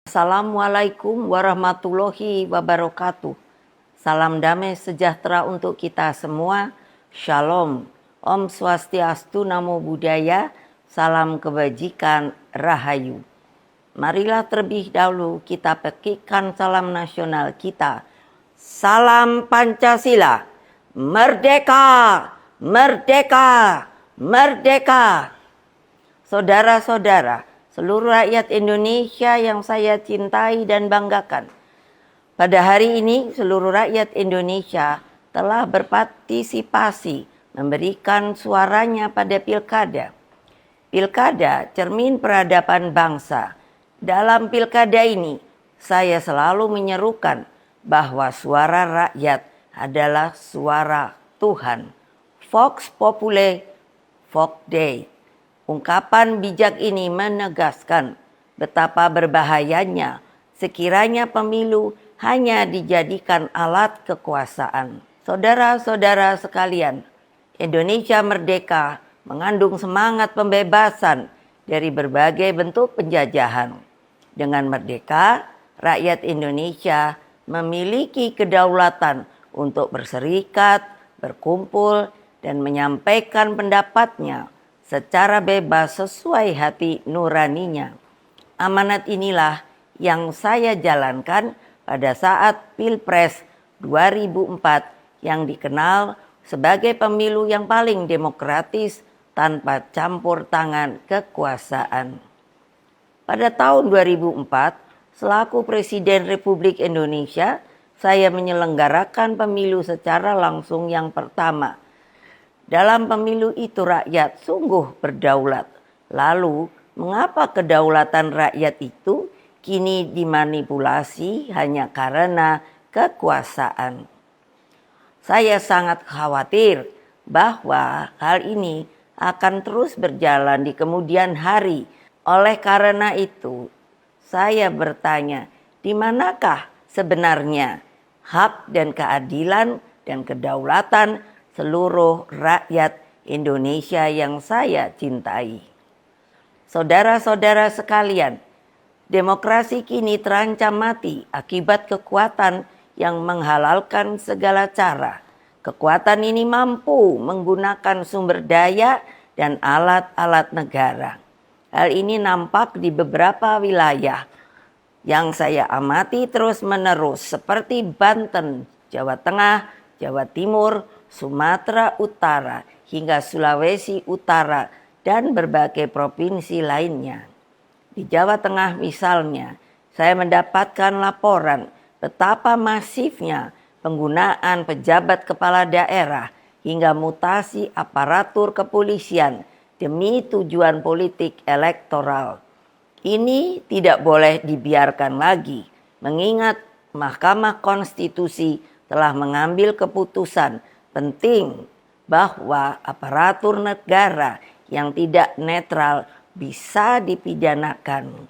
Assalamualaikum warahmatullahi wabarakatuh. Salam damai sejahtera untuk kita semua. Shalom. Om Swastiastu, Namo Buddhaya. Salam kebajikan, Rahayu. Marilah terlebih dahulu kita petikkan salam nasional kita. Salam Pancasila. Merdeka! Merdeka! Merdeka! Saudara-saudara, seluruh rakyat Indonesia yang saya cintai dan banggakan. Pada hari ini seluruh rakyat Indonesia telah berpartisipasi memberikan suaranya pada pilkada. Pilkada cermin peradaban bangsa. Dalam pilkada ini saya selalu menyerukan bahwa suara rakyat adalah suara Tuhan. Vox Populi, Vox Dei. Ungkapan bijak ini menegaskan betapa berbahayanya sekiranya pemilu hanya dijadikan alat kekuasaan. Saudara-saudara sekalian, Indonesia merdeka mengandung semangat pembebasan dari berbagai bentuk penjajahan. Dengan merdeka, rakyat Indonesia memiliki kedaulatan untuk berserikat, berkumpul, dan menyampaikan pendapatnya secara bebas sesuai hati nuraninya. Amanat inilah yang saya jalankan pada saat Pilpres 2004 yang dikenal sebagai pemilu yang paling demokratis tanpa campur tangan kekuasaan. Pada tahun 2004, selaku Presiden Republik Indonesia, saya menyelenggarakan pemilu secara langsung yang pertama. Dalam pemilu itu rakyat sungguh berdaulat. Lalu, mengapa kedaulatan rakyat itu kini dimanipulasi hanya karena kekuasaan? Saya sangat khawatir bahwa hal ini akan terus berjalan di kemudian hari. Oleh karena itu, saya bertanya, di manakah sebenarnya hak dan keadilan dan kedaulatan seluruh rakyat Indonesia yang saya cintai? Saudara-saudara sekalian, demokrasi kini terancam mati akibat kekuatan yang menghalalkan segala cara. Kekuatan ini mampu menggunakan sumber daya dan alat-alat negara. Hal ini nampak di beberapa wilayah yang saya amati terus-menerus seperti Banten, Jawa Tengah, Jawa Timur, Sumatera Utara, hingga Sulawesi Utara, dan berbagai provinsi lainnya. Di Jawa Tengah misalnya, saya mendapatkan laporan betapa masifnya penggunaan pejabat kepala daerah hingga mutasi aparatur kepolisian demi tujuan politik elektoral. Ini tidak boleh dibiarkan lagi, mengingat Mahkamah Konstitusi telah mengambil keputusan penting bahwa aparatur negara yang tidak netral bisa dipidanakan.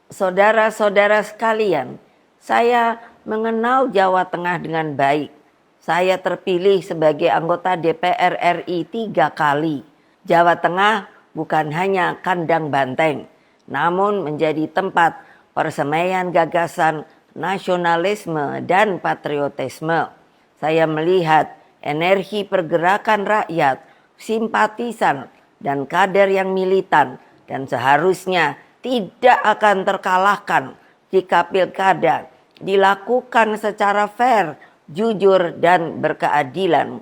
Saudara-saudara sekalian, saya mengenal Jawa Tengah dengan baik. Saya terpilih sebagai anggota DPR RI 3 kali. Jawa Tengah bukan hanya kandang banteng, namun menjadi tempat persemaian gagasan nasionalisme dan patriotisme. Saya melihat energi pergerakan rakyat, simpatisan, dan kader yang militan, dan seharusnya tidak akan terkalahkan jika pilkada dilakukan secara fair, jujur, dan berkeadilan.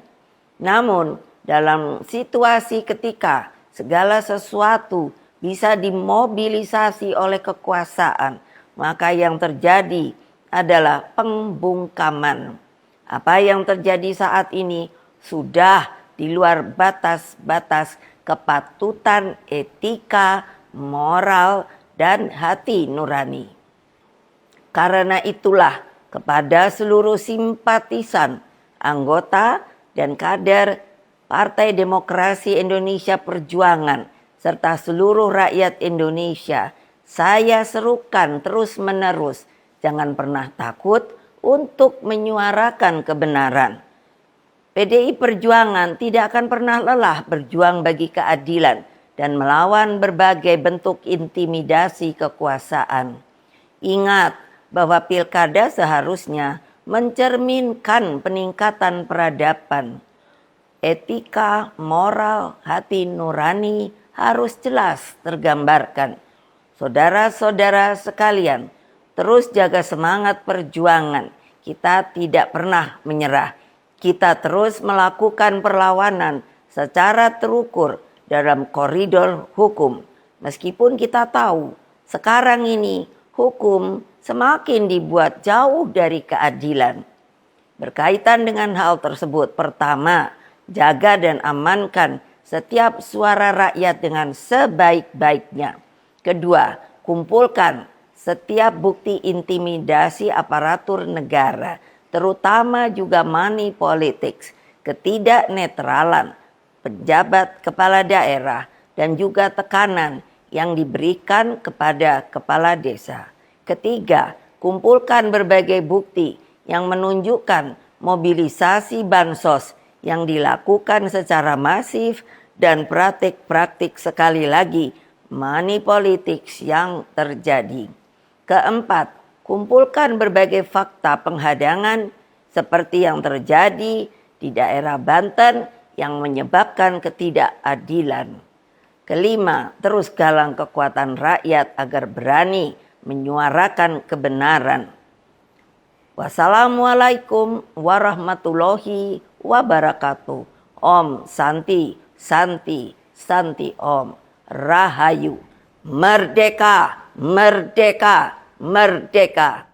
Namun, dalam situasi ketika segala sesuatu bisa dimobilisasi oleh kekuasaan, maka yang terjadi adalah pembungkaman. Apa yang terjadi saat ini sudah di luar batas-batas kepatutan etika, moral, dan hati nurani. Karena itulah kepada seluruh simpatisan, anggota, dan kader Partai Demokrasi Indonesia Perjuangan, serta seluruh rakyat Indonesia, saya serukan terus-menerus, jangan pernah takut untuk menyuarakan kebenaran. PDI Perjuangan tidak akan pernah lelah berjuang bagi keadilan dan melawan berbagai bentuk intimidasi kekuasaan. Ingat bahwa pilkada seharusnya mencerminkan peningkatan peradaban. Etika, moral, hati nurani harus jelas tergambarkan. Saudara-saudara sekalian, terus jaga semangat perjuangan. Kita tidak pernah menyerah. Kita terus melakukan perlawanan secara terukur dalam koridor hukum. Meskipun kita tahu sekarang ini hukum semakin dibuat jauh dari keadilan. Berkaitan dengan hal tersebut, pertama, jaga dan amankan setiap suara rakyat dengan sebaik-baiknya. Kedua, kumpulkan setiap bukti intimidasi aparatur negara, terutama juga money politics, ketidaknetralan pejabat kepala daerah, dan juga tekanan yang diberikan kepada kepala desa. Ketiga, kumpulkan berbagai bukti yang menunjukkan mobilisasi bansos yang dilakukan secara masif dan praktik-praktik sekali lagi money politics yang terjadi. Keempat, kumpulkan berbagai fakta penghadangan seperti yang terjadi di daerah Banten yang menyebabkan ketidakadilan. Kelima, terus galang kekuatan rakyat agar berani menyuarakan kebenaran. Wassalamualaikum warahmatullahi wabarakatuh. Om Santi, Santi, Santi Om. Rahayu. Merdeka, merdeka, merdeka.